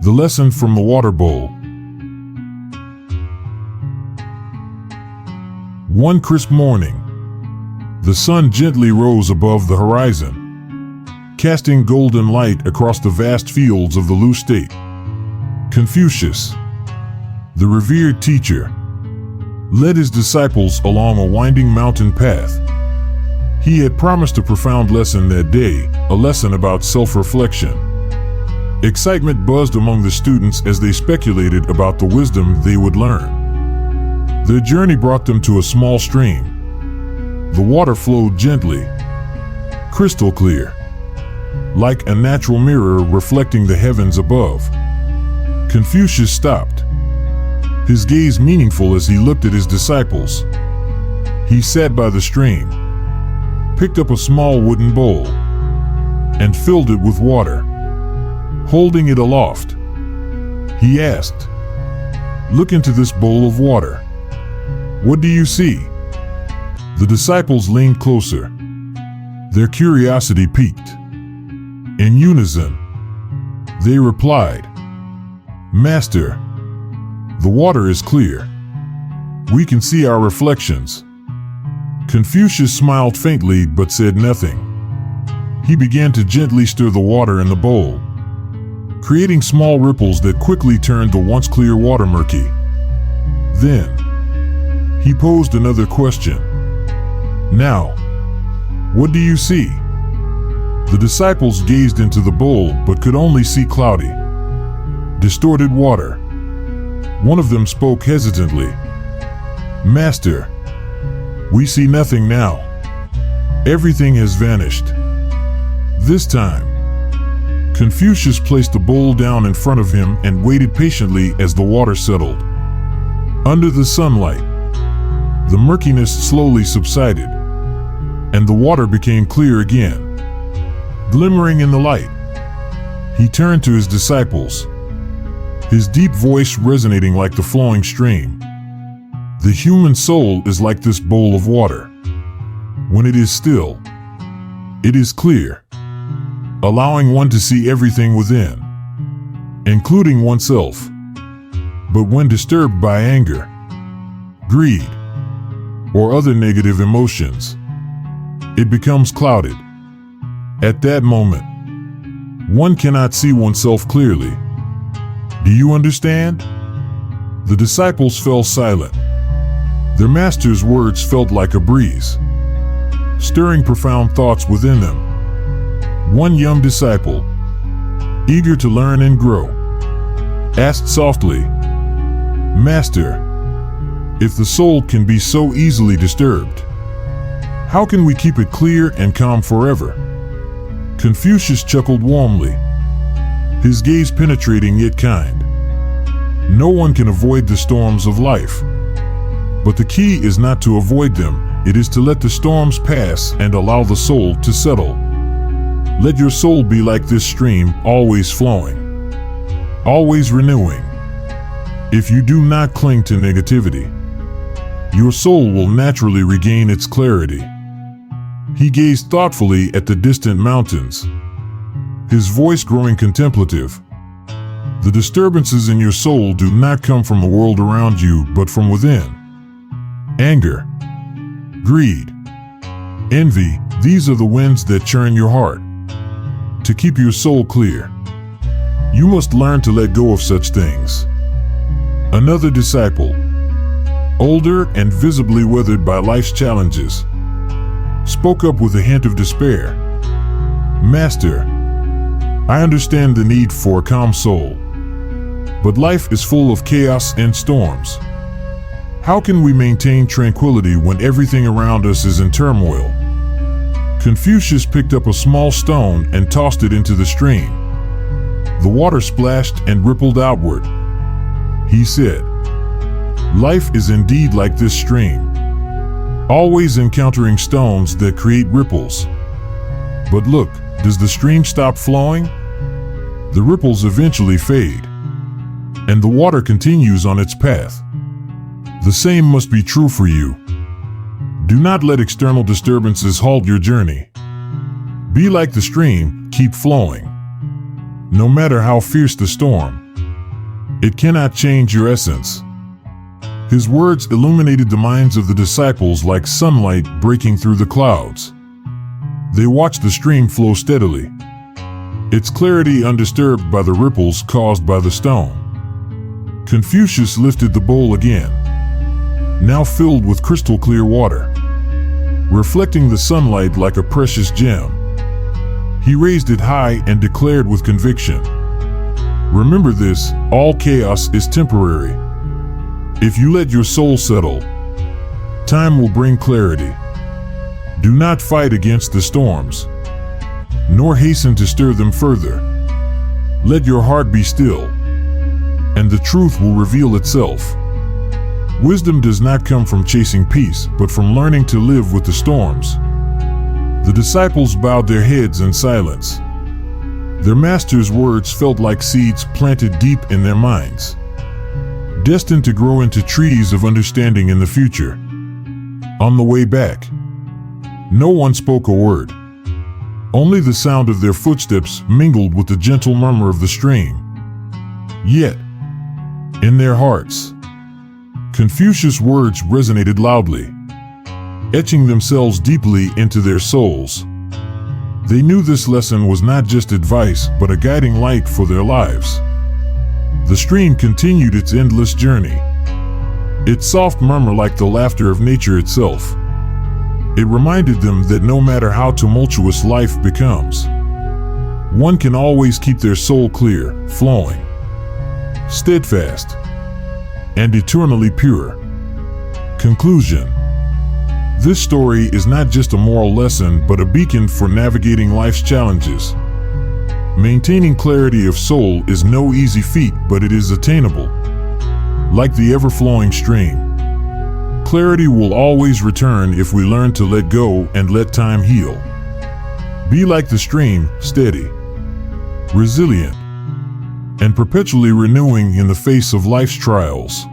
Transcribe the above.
The lesson from the water bowl. One crisp morning, the sun gently rose above the horizon, casting golden light across the vast fields of the Lu state. Confucius, the revered teacher, led his disciples along a winding mountain path. He had promised a profound lesson that day, a lesson about self-reflection. Excitement buzzed among the students as they speculated about the wisdom they would learn. Their journey brought them to a small stream. The water flowed gently, crystal clear, like a natural mirror reflecting the heavens above. Confucius stopped, his gaze meaningful as he looked at his disciples. He sat by the stream, picked up a small wooden bowl, and filled it with water. Holding it aloft, he asked, "Look into this bowl of water. What do you see?" The disciples leaned closer, their curiosity piqued. In unison, they replied, "Master, the water is clear. We can see our reflections." Confucius smiled faintly but said nothing. He began to gently stir the water in the bowl, creating small ripples that quickly turned the once clear water murky. Then, he posed another question. "Now, what do you see?" The disciples gazed into the bowl but could only see cloudy, distorted water. One of them spoke hesitantly, "Master, we see nothing now. Everything has vanished." This time, Confucius placed the bowl down in front of him and waited patiently as the water settled. Under the sunlight, the murkiness slowly subsided, and the water became clear again, glimmering in the light. He turned to his disciples, his deep voice resonating like the flowing stream. "The human soul is like this bowl of water. When it is still, it is clear, allowing one to see everything within, including oneself. But when disturbed by anger, greed, or other negative emotions, it becomes clouded. At that moment, one cannot see oneself clearly. Do you understand?" The disciples fell silent. Their master's words felt like a breeze, stirring profound thoughts within them. One young disciple, eager to learn and grow, asked softly, "Master, if the soul can be so easily disturbed, how can we keep it clear and calm forever?" Confucius chuckled warmly, his gaze penetrating yet kind. "No one can avoid the storms of life. But the key is not to avoid them, it is to let the storms pass and allow the soul to settle. Let your soul be like this stream, always flowing, always renewing. If you do not cling to negativity, your soul will naturally regain its clarity." He gazed thoughtfully at the distant mountains, his voice growing contemplative. "The disturbances in your soul do not come from the world around you, but from within. Anger, greed, envy, these are the winds that churn your heart. To keep your soul clear, you must learn to let go of such things." Another disciple, older and visibly weathered by life's challenges, spoke up with a hint of despair. "Master, I understand the need for a calm soul, but life is full of chaos and storms. How can we maintain tranquility when everything around us is in turmoil?" Confucius picked up a small stone and tossed it into the stream. The water splashed and rippled outward. He said, "Life is indeed like this stream, always encountering stones that create ripples. But look, does the stream stop flowing? The ripples eventually fade, and the water continues on its path. The same must be true for you. Do not let external disturbances halt your journey. Be like the stream, keep flowing. No matter how fierce the storm, It cannot change your essence. His words illuminated the minds of the disciples like sunlight breaking through the clouds. They watched the stream flow steadily, its clarity undisturbed by the ripples caused by the stone. Confucius lifted the bowl again, now filled with crystal clear water, reflecting the sunlight like a precious gem. He raised it high and declared with conviction, "Remember this, all chaos is temporary. If you let your soul settle, time will bring clarity. Do not fight against the storms, nor hasten to stir them further. Let your heart be still, and the truth will reveal itself." Wisdom does not come from chasing peace, but from learning to live with the storms. The disciples bowed their heads in silence. Their master's words felt like seeds planted deep in their minds, destined to grow into trees of understanding in the future. On the way back, no one spoke a word. Only the sound of their footsteps mingled with the gentle murmur of the stream. Yet, in their hearts, Confucius' words resonated loudly, etching themselves deeply into their souls. They knew this lesson was not just advice, but a guiding light for their lives. The stream continued its endless journey, its soft murmur like the laughter of nature itself. It reminded them that no matter how tumultuous life becomes, one can always keep their soul clear, flowing, steadfast, and eternally pure. Conclusion. This story is not just a moral lesson, but a beacon for navigating life's challenges. Maintaining clarity of soul is no easy feat, but it is attainable. Like the ever-flowing stream, clarity will always return if we learn to let go and let time heal. Be like the stream, steady, resilient, and perpetually renewing in the face of life's trials.